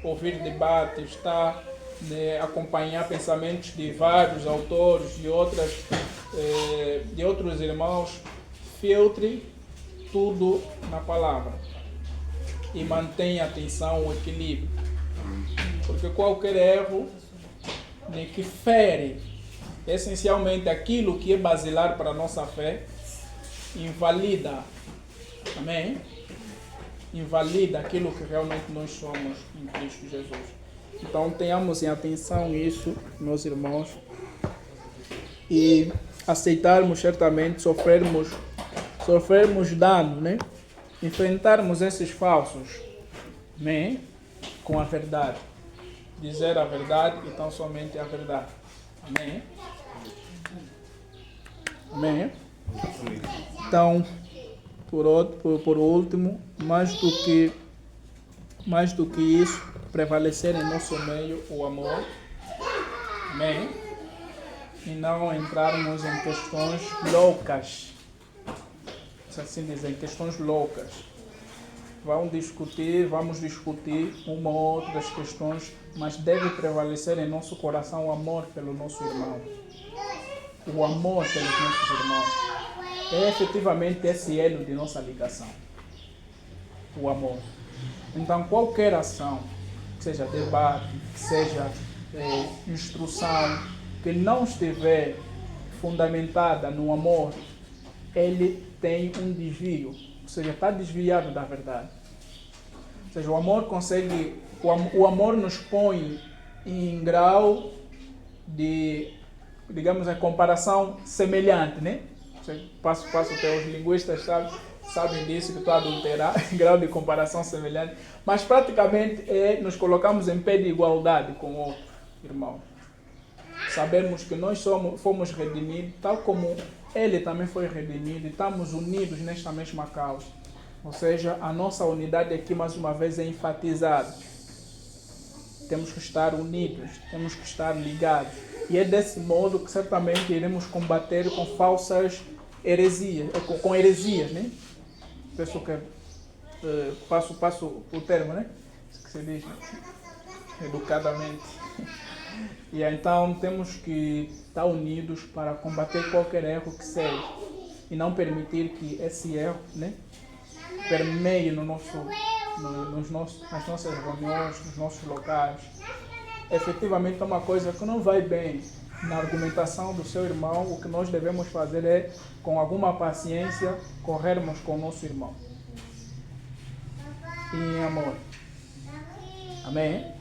ouvir debates, está acompanhar pensamentos de vários autores, de outros irmãos, filtre tudo na palavra e mantenha a atenção, o equilíbrio. Porque qualquer erro, né, que fere essencialmente aquilo que é basilar para a nossa fé, invalida, amém? Invalida aquilo que realmente nós somos em Cristo Jesus. Então tenhamos em atenção isso, meus irmãos, e aceitarmos certamente, sofrermos dano, né? Enfrentarmos esses falsos, né? Com a verdade. Dizer a verdade e tão somente a verdade. Amém? Amém? Então, por último, mais do que isso, prevalecer em nosso meio o amor. Amém? E não entrarmos em questões loucas. Assim dizer, questões loucas. Vamos discutir uma ou outra das questões, mas deve prevalecer em nosso coração o amor pelo nosso irmão. O amor pelos nossos irmãos. É efetivamente esse elo de nossa ligação. O amor. Então, qualquer ação, seja debate, seja instrução, que não estiver fundamentada no amor, ele tem um desvio, ou seja, está desviado da verdade. Ou seja, o amor nos põe em grau de, digamos, a comparação semelhante, né? Passo até os linguistas sabem disso, que estou a adulterar, em grau de comparação semelhante, mas praticamente nos colocamos em pé de igualdade com o outro irmão. Sabemos que nós fomos redimidos, tal como ele também foi redimido, e estamos unidos nesta mesma causa. Ou seja, a nossa unidade aqui mais uma vez é enfatizada. Temos que estar unidos, temos que estar ligados. E é desse modo que certamente iremos combater com falsas heresias, com heresias, né? Penso que passo o termo, né? Isso que se diz, né? Educadamente. E então temos que estar unidos para combater qualquer erro que seja e não permitir que esse erro, né, permeie nas nossas reuniões, nos nossos locais. Efetivamente é uma coisa que não vai bem na argumentação do seu irmão. O que nós devemos fazer é, com alguma paciência, corrermos com o nosso irmão e em amor. Amém?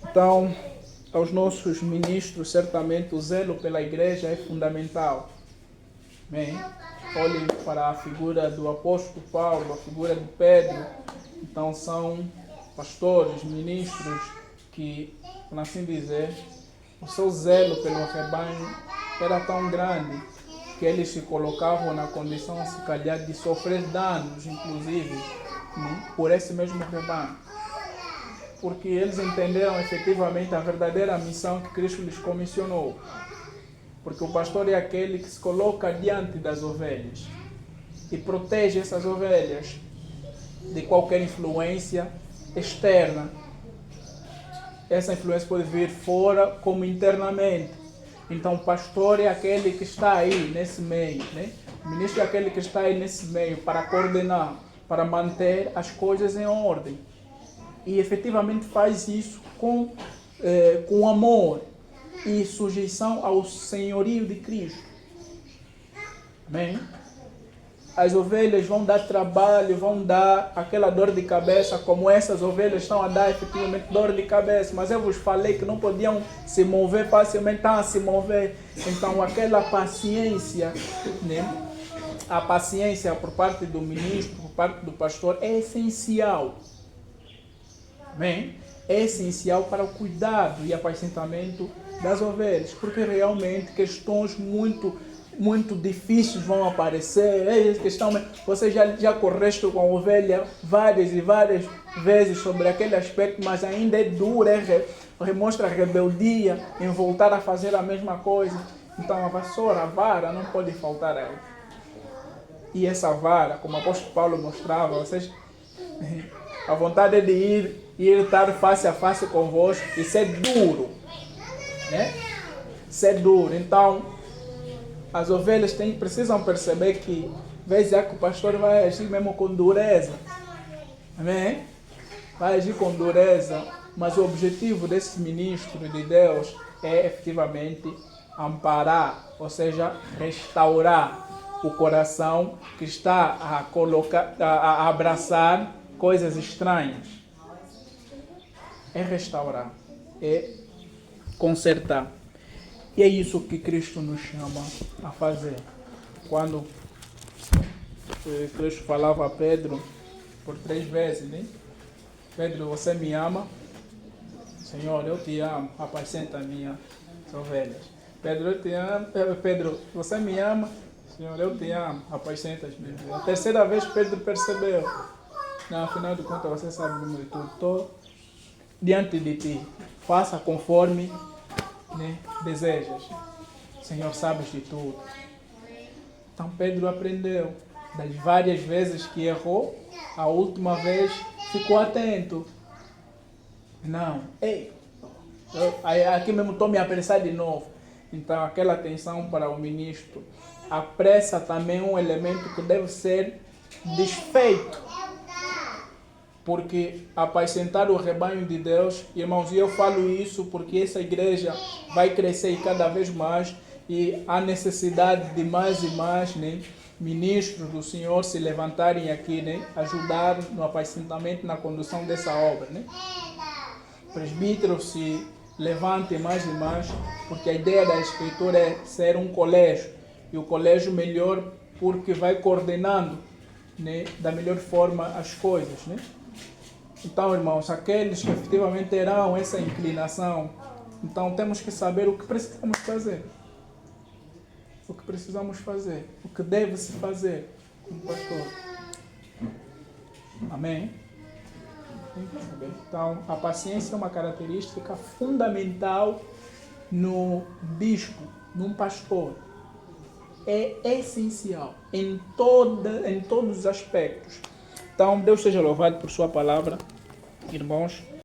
Então, aos nossos ministros, certamente o zelo pela igreja é fundamental. Amém? Olhem para a figura do apóstolo Paulo, a figura de Pedro. Então são pastores, ministros que, por assim dizer, o seu zelo pelo rebanho era tão grande que eles se colocavam na condição, se calhar, de sofrer danos, inclusive, né, por esse mesmo rebanho. porque eles entenderam efetivamente a verdadeira missão que Cristo lhes comissionou. Porque o pastor é aquele que se coloca diante das ovelhas e protege essas ovelhas de qualquer influência externa. Essa influência pode vir fora como internamente. Então o pastor é aquele que está aí nesse meio, né? O ministro é aquele que está aí nesse meio para coordenar, para manter as coisas em ordem. E efetivamente faz isso com amor e sujeição ao senhorio de Cristo. Amém? As ovelhas vão dar trabalho, vão dar aquela dor de cabeça, como essas ovelhas estão a dar efetivamente dor de cabeça. Mas eu vos falei que não podiam se mover facilmente, estão a se mover. Então aquela paciência, né? A paciência por parte do ministro, por parte do pastor é essencial. Amém? É essencial para o cuidado e apacentamento das ovelhas, porque realmente questões muito difíceis vão aparecer. Você já correste com a ovelha várias e várias vezes sobre aquele aspecto, mas ainda é dura, mostra rebeldia em voltar a fazer a mesma coisa. Então a vassoura, a vara, não pode faltar a ela. E essa vara, como o apóstolo Paulo mostrava, vocês, a vontade é de ir estar face a face convosco e ser duro, né? Ser duro. Então, as ovelhas precisam perceber que, vezes que o pastor vai agir mesmo com dureza. Amém? Vai agir com dureza, mas o objetivo desse ministro de Deus é efetivamente amparar, ou seja, restaurar o coração que está a abraçar coisas estranhas. É restaurar, é consertar. E é isso que Cristo nos chama a fazer. Quando Cristo falava a Pedro por 3 vezes, né? Pedro, você me ama? Senhor, eu te amo, apacenta as minhas ovelhas. Pedro, eu te amo. Pedro, você me ama? Senhor, eu te amo, apacenta as minhas ovelhas. A 3ª vez Pedro percebeu. Não, afinal de contas, você sabe o número de tudo. Estou diante de ti. Faça conforme, né, desejas. Senhor, sabes de tudo. Então Pedro aprendeu. Das várias vezes que errou, a última vez ficou atento. Não, aqui mesmo estou me apressar de novo. Então aquela atenção para o ministro. A pressa também é um elemento que deve ser desfeito. Porque apacentar o rebanho de Deus, irmãos, e eu falo isso porque essa igreja vai crescer cada vez mais e há necessidade de mais e mais, né, ministros do Senhor se levantarem aqui, né, ajudar no apacentamento, na condução dessa obra, né. Presbíteros se levantem mais e mais, porque a ideia da Escritura é ser um colégio, e o colégio melhor porque vai coordenando, né, da melhor forma as coisas, né. Então, irmãos, aqueles que efetivamente terão essa inclinação, então temos que saber o que precisamos fazer. O que precisamos fazer. O que deve-se fazer como pastor. Amém? Então, a paciência é uma característica fundamental no bispo, num pastor. É essencial em todos os aspectos. Então, Deus seja louvado por sua palavra, irmãos.